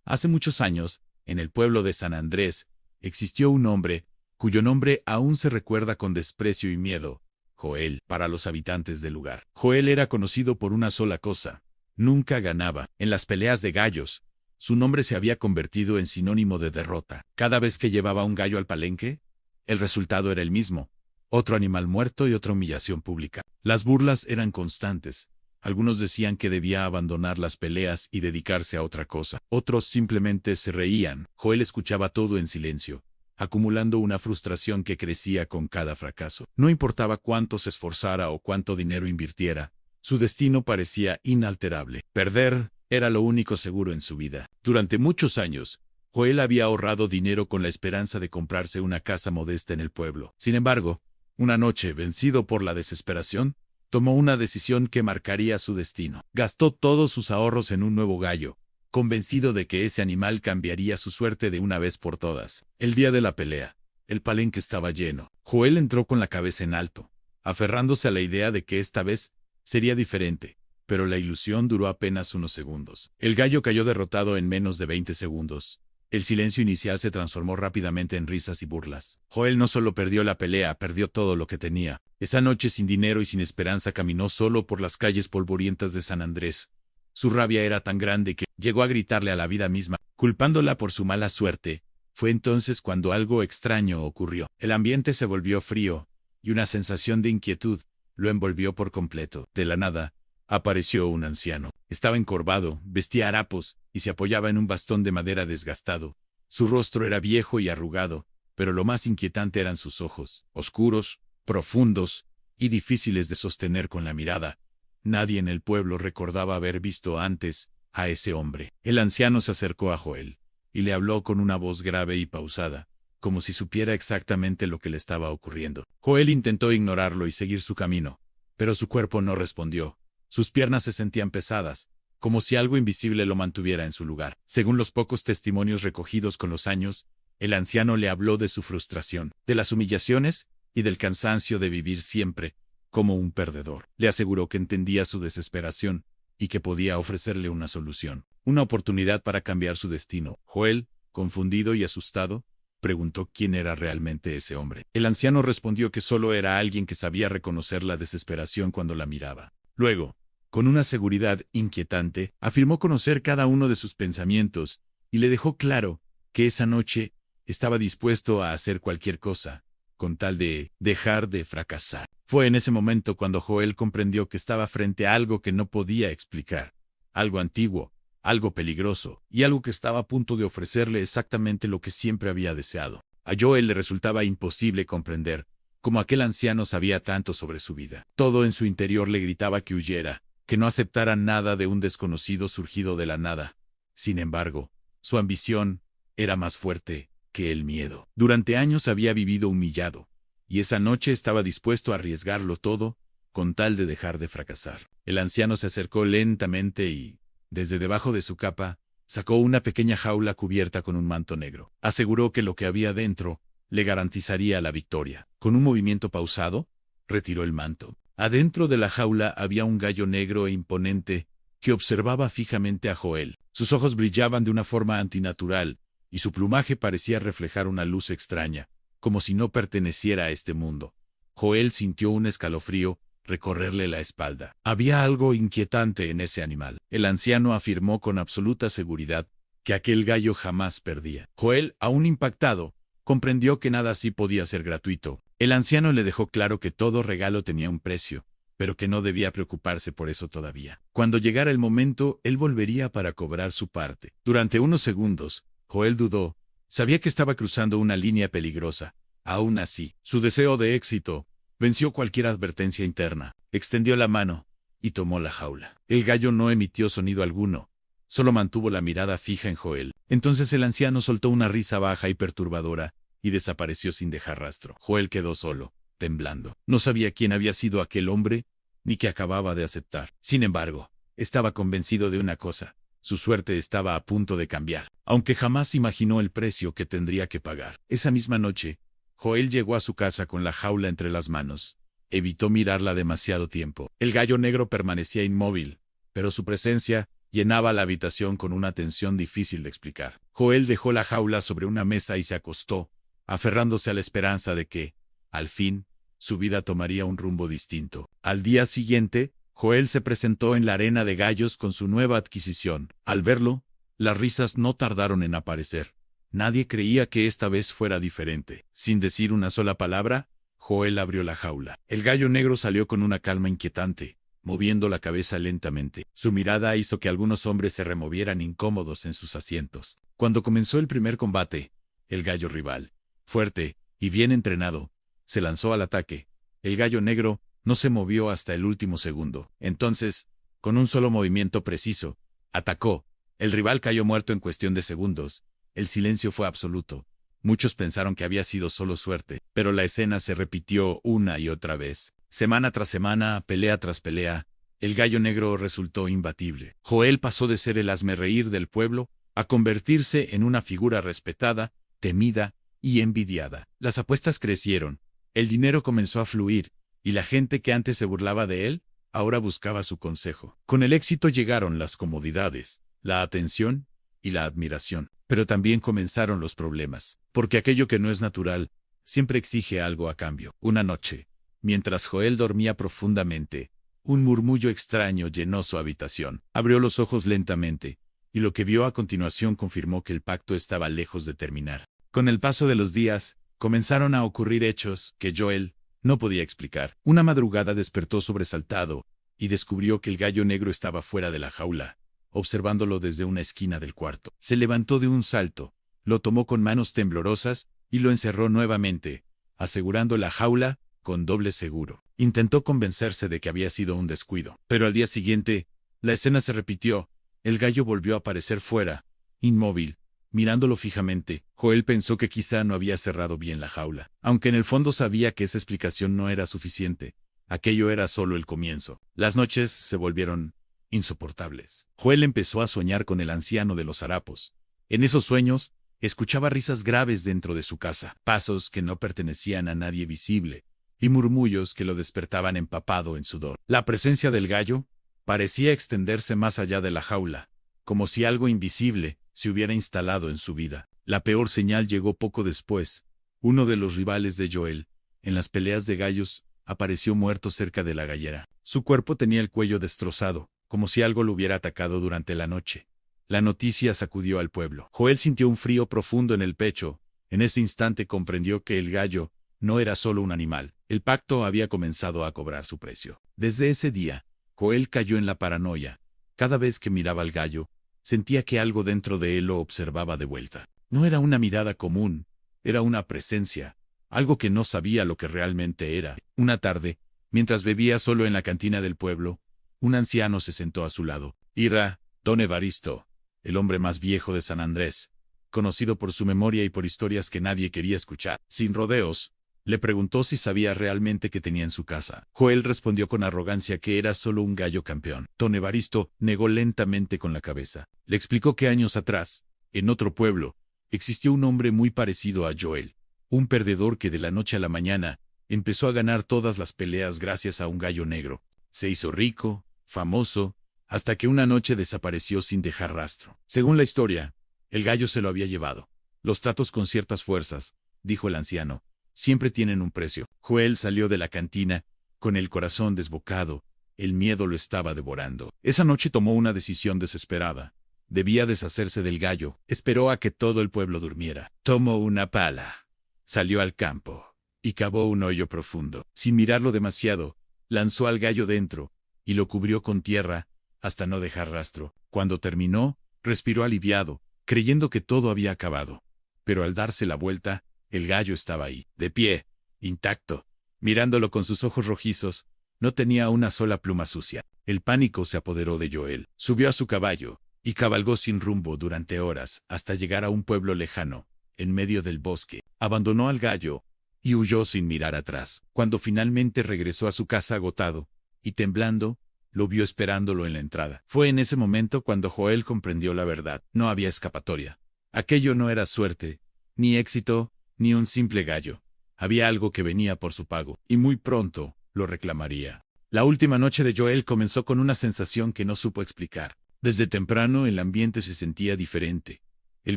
Hace muchos años, en el pueblo de San Andrés, existió un hombre, cuyo nombre aún se recuerda con desprecio y miedo: Joel, para los habitantes del lugar. Joel era conocido por una sola cosa: nunca ganaba. En las peleas de gallos, su nombre se había convertido en sinónimo de derrota. Cada vez que llevaba un gallo al palenque, el resultado era el mismo: otro animal muerto y otra humillación pública. Las burlas eran constantes. Algunos decían que debía abandonar las peleas y dedicarse a otra cosa. Otros simplemente se reían. Joel escuchaba todo en silencio, acumulando una frustración que crecía con cada fracaso. No importaba cuánto se esforzara o cuánto dinero invirtiera, su destino parecía inalterable. Perder era lo único seguro en su vida. Durante muchos años, Joel había ahorrado dinero con la esperanza de comprarse una casa modesta en el pueblo. Sin embargo, una noche, vencido por la desesperación, tomó una decisión que marcaría su destino. Gastó todos sus ahorros en un nuevo gallo, convencido de que ese animal cambiaría su suerte de una vez por todas. El día de la pelea, el palenque estaba lleno. Joel entró con la cabeza en alto, aferrándose a la idea de que esta vez sería diferente, pero la ilusión duró apenas unos segundos. El gallo cayó derrotado en menos de 20 segundos. El silencio inicial se transformó rápidamente en risas y burlas. Joel no solo perdió la pelea, perdió todo lo que tenía. Esa noche, sin dinero y sin esperanza, caminó solo por las calles polvorientas de San Andrés. Su rabia era tan grande que llegó a gritarle a la vida misma, culpándola por su mala suerte. Fue entonces cuando algo extraño ocurrió. El ambiente se volvió frío, y una sensación de inquietud lo envolvió por completo. De la nada, apareció un anciano. Estaba encorvado, vestía harapos y se apoyaba en un bastón de madera desgastado. Su rostro era viejo y arrugado, pero lo más inquietante eran sus ojos, oscuros, profundos y difíciles de sostener con la mirada. Nadie en el pueblo recordaba haber visto antes a ese hombre. El anciano se acercó a Joel y le habló con una voz grave y pausada, como si supiera exactamente lo que le estaba ocurriendo. Joel intentó ignorarlo y seguir su camino, pero su cuerpo no respondió. Sus piernas se sentían pesadas, como si algo invisible lo mantuviera en su lugar. Según los pocos testimonios recogidos con los años, el anciano le habló de su frustración, de las humillaciones y del cansancio de vivir siempre como un perdedor. Le aseguró que entendía su desesperación y que podía ofrecerle una solución, una oportunidad para cambiar su destino. Joel, confundido y asustado, preguntó quién era realmente ese hombre. El anciano respondió que solo era alguien que sabía reconocer la desesperación cuando la miraba. Luego, con una seguridad inquietante, afirmó conocer cada uno de sus pensamientos y le dejó claro que esa noche estaba dispuesto a hacer cualquier cosa, con tal de dejar de fracasar. Fue en ese momento cuando Joel comprendió que estaba frente a algo que no podía explicar, algo antiguo, algo peligroso, y algo que estaba a punto de ofrecerle exactamente lo que siempre había deseado. A Joel le resultaba imposible comprender cómo aquel anciano sabía tanto sobre su vida. Todo en su interior le gritaba que huyera, que no aceptara nada de un desconocido surgido de la nada. Sin embargo, su ambición era más fuerte que el miedo. Durante años había vivido humillado, y esa noche estaba dispuesto a arriesgarlo todo con tal de dejar de fracasar. El anciano se acercó lentamente y, desde debajo de su capa, sacó una pequeña jaula cubierta con un manto negro. Aseguró que lo que había dentro le garantizaría la victoria. Con un movimiento pausado, retiró el manto. Adentro de la jaula había un gallo negro e imponente que observaba fijamente a Joel. Sus ojos brillaban de una forma antinatural, y su plumaje parecía reflejar una luz extraña, como si no perteneciera a este mundo. Joel sintió un escalofrío recorrerle la espalda. Había algo inquietante en ese animal. El anciano afirmó con absoluta seguridad que aquel gallo jamás perdía. Joel, aún impactado, comprendió que nada así podía ser gratuito. El anciano le dejó claro que todo regalo tenía un precio, pero que no debía preocuparse por eso todavía. Cuando llegara el momento, él volvería para cobrar su parte. Durante unos segundos, Joel dudó. Sabía que estaba cruzando una línea peligrosa. Aún así, su deseo de éxito venció cualquier advertencia interna. Extendió la mano y tomó la jaula. El gallo no emitió sonido alguno, solo mantuvo la mirada fija en Joel. Entonces el anciano soltó una risa baja y perturbadora y desapareció sin dejar rastro. Joel quedó solo, temblando. No sabía quién había sido aquel hombre, ni qué acababa de aceptar. Sin embargo, estaba convencido de una cosa: su suerte estaba a punto de cambiar, aunque jamás imaginó el precio que tendría que pagar. Esa misma noche, Joel llegó a su casa con la jaula entre las manos. Evitó mirarla demasiado tiempo. El gallo negro permanecía inmóvil, pero su presencia llenaba la habitación con una tensión difícil de explicar. Joel dejó la jaula sobre una mesa y se acostó, aferrándose a la esperanza de que, al fin, su vida tomaría un rumbo distinto. Al día siguiente, Joel se presentó en la arena de gallos con su nueva adquisición. Al verlo, las risas no tardaron en aparecer. Nadie creía que esta vez fuera diferente. Sin decir una sola palabra, Joel abrió la jaula. El gallo negro salió con una calma inquietante, moviendo la cabeza lentamente. Su mirada hizo que algunos hombres se removieran incómodos en sus asientos. Cuando comenzó el primer combate, el gallo rival, fuerte y bien entrenado, se lanzó al ataque. El gallo negro no se movió hasta el último segundo. Entonces, con un solo movimiento preciso, atacó. El rival cayó muerto en cuestión de segundos. El silencio fue absoluto. Muchos pensaron que había sido solo suerte, pero la escena se repitió una y otra vez. Semana tras semana, pelea tras pelea, el gallo negro resultó imbatible. Joel pasó de ser el hazmerreír del pueblo a convertirse en una figura respetada, temida y envidiada. Las apuestas crecieron, el dinero comenzó a fluir, y la gente que antes se burlaba de él, ahora buscaba su consejo. Con el éxito llegaron las comodidades, la atención y la admiración. Pero también comenzaron los problemas, porque aquello que no es natural siempre exige algo a cambio. Una noche, mientras Joel dormía profundamente, un murmullo extraño llenó su habitación. Abrió los ojos lentamente, y lo que vio a continuación confirmó que el pacto estaba lejos de terminar. Con el paso de los días, comenzaron a ocurrir hechos que Joel no podía explicar. Una madrugada despertó sobresaltado y descubrió que el gallo negro estaba fuera de la jaula, observándolo desde una esquina del cuarto. Se levantó de un salto, lo tomó con manos temblorosas y lo encerró nuevamente, asegurando la jaula con doble seguro. Intentó convencerse de que había sido un descuido, pero al día siguiente, la escena se repitió. El gallo volvió a aparecer fuera, inmóvil, mirándolo fijamente. Joel pensó que quizá no había cerrado bien la jaula, aunque en el fondo sabía que esa explicación no era suficiente. Aquello era solo el comienzo. Las noches se volvieron insoportables. Joel empezó a soñar con el anciano de los harapos. En esos sueños, escuchaba risas graves dentro de su casa, pasos que no pertenecían a nadie visible, y murmullos que lo despertaban empapado en sudor. La presencia del gallo parecía extenderse más allá de la jaula, como si algo invisible se hubiera instalado en su vida. La peor señal llegó poco después. Uno de los rivales de Joel, en las peleas de gallos, apareció muerto cerca de la gallera. Su cuerpo tenía el cuello destrozado, como si algo lo hubiera atacado durante la noche. La noticia sacudió al pueblo. Joel sintió un frío profundo en el pecho. En ese instante comprendió que el gallo no era solo un animal. El pacto había comenzado a cobrar su precio. Desde ese día, Joel cayó en la paranoia. Cada vez que miraba al gallo, sentía que algo dentro de él lo observaba de vuelta. No era una mirada común, era una presencia, algo que no sabía lo que realmente era. Una tarde, mientras bebía solo en la cantina del pueblo, un anciano se sentó a su lado. Ira, don Evaristo, el hombre más viejo de San Andrés, conocido por su memoria y por historias que nadie quería escuchar. Sin rodeos, le preguntó si sabía realmente qué tenía en su casa. Joel respondió con arrogancia que era solo un gallo campeón. Don Evaristo negó lentamente con la cabeza. Le explicó que años atrás, en otro pueblo, existió un hombre muy parecido a Joel, un perdedor que de la noche a la mañana empezó a ganar todas las peleas gracias a un gallo negro. Se hizo rico, famoso, hasta que una noche desapareció sin dejar rastro. Según la historia, el gallo se lo había llevado. Los tratos con ciertas fuerzas, dijo el anciano, siempre tienen un precio. Joel salió de la cantina, con el corazón desbocado. El miedo lo estaba devorando. Esa noche tomó una decisión desesperada. Debía deshacerse del gallo. Esperó a que todo el pueblo durmiera. Tomó una pala. Salió al campo y cavó un hoyo profundo. Sin mirarlo demasiado, lanzó al gallo dentro y lo cubrió con tierra hasta no dejar rastro. Cuando terminó, respiró aliviado, creyendo que todo había acabado. Pero al darse la vuelta, el gallo estaba ahí, de pie, intacto, mirándolo con sus ojos rojizos. No tenía una sola pluma sucia. El pánico se apoderó de Joel. Subió a su caballo y cabalgó sin rumbo durante horas hasta llegar a un pueblo lejano, en medio del bosque. Abandonó al gallo y huyó sin mirar atrás. Cuando finalmente regresó a su casa agotado y temblando, lo vio esperándolo en la entrada. Fue en ese momento cuando Joel comprendió la verdad. No había escapatoria. Aquello no era suerte, ni éxito, ni un simple gallo. Había algo que venía por su pago, y muy pronto lo reclamaría. La última noche de Joel comenzó con una sensación que no supo explicar. Desde temprano el ambiente se sentía diferente. El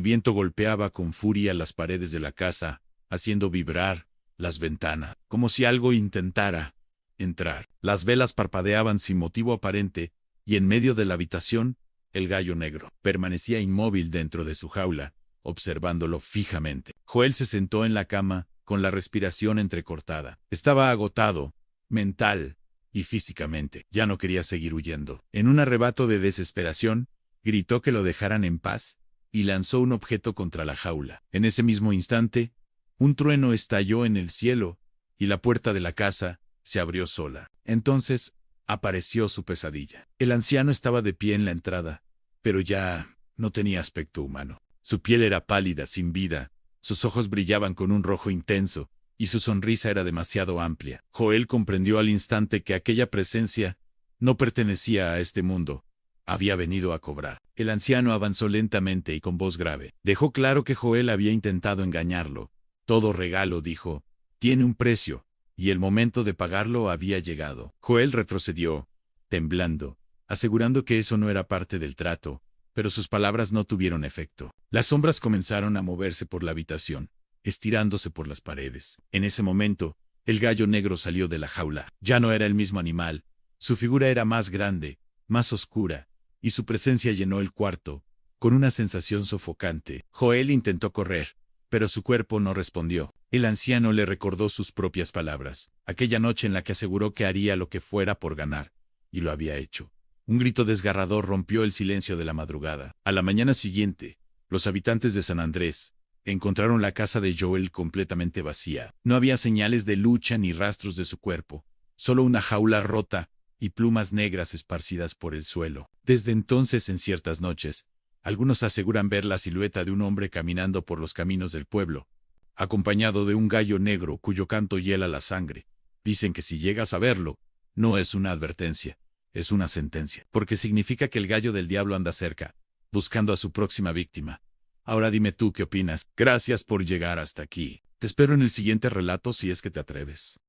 viento golpeaba con furia las paredes de la casa, haciendo vibrar las ventanas, como si algo intentara entrar. Las velas parpadeaban sin motivo aparente, y en medio de la habitación, el gallo negro permanecía inmóvil dentro de su jaula, observándolo fijamente. Joel se sentó en la cama, con la respiración entrecortada. Estaba agotado, mental y físicamente. Ya no quería seguir huyendo. En un arrebato de desesperación, gritó que lo dejaran en paz, y lanzó un objeto contra la jaula. En ese mismo instante, un trueno estalló en el cielo, y la puerta de la casa se abrió sola. Entonces, apareció su pesadilla. El anciano estaba de pie en la entrada, pero ya no tenía aspecto humano. Su piel era pálida, sin vida, sus ojos brillaban con un rojo intenso, y su sonrisa era demasiado amplia. Joel comprendió al instante que aquella presencia no pertenecía a este mundo. Había venido a cobrar. El anciano avanzó lentamente y con voz grave. Dejó claro que Joel había intentado engañarlo. Todo regalo, dijo, tiene un precio, y el momento de pagarlo había llegado. Joel retrocedió, temblando, asegurando que eso no era parte del trato, pero sus palabras no tuvieron efecto. Las sombras comenzaron a moverse por la habitación, estirándose por las paredes. En ese momento, el gallo negro salió de la jaula. Ya no era el mismo animal. Su figura era más grande, más oscura, y su presencia llenó el cuarto, con una sensación sofocante. Joel intentó correr, pero su cuerpo no respondió. El anciano le recordó sus propias palabras, aquella noche en la que aseguró que haría lo que fuera por ganar, y lo había hecho. Un grito desgarrador rompió el silencio de la madrugada. A la mañana siguiente, los habitantes de San Andrés encontraron la casa de Joel completamente vacía. No había señales de lucha ni rastros de su cuerpo, solo una jaula rota y plumas negras esparcidas por el suelo. Desde entonces, en ciertas noches, algunos aseguran ver la silueta de un hombre caminando por los caminos del pueblo, acompañado de un gallo negro cuyo canto hiela la sangre. Dicen que si llegas a verlo, no es una advertencia, es una sentencia, porque significa que el gallo del diablo anda cerca, buscando a su próxima víctima. Ahora dime tú qué opinas. Gracias por llegar hasta aquí. Te espero en el siguiente relato si es que te atreves.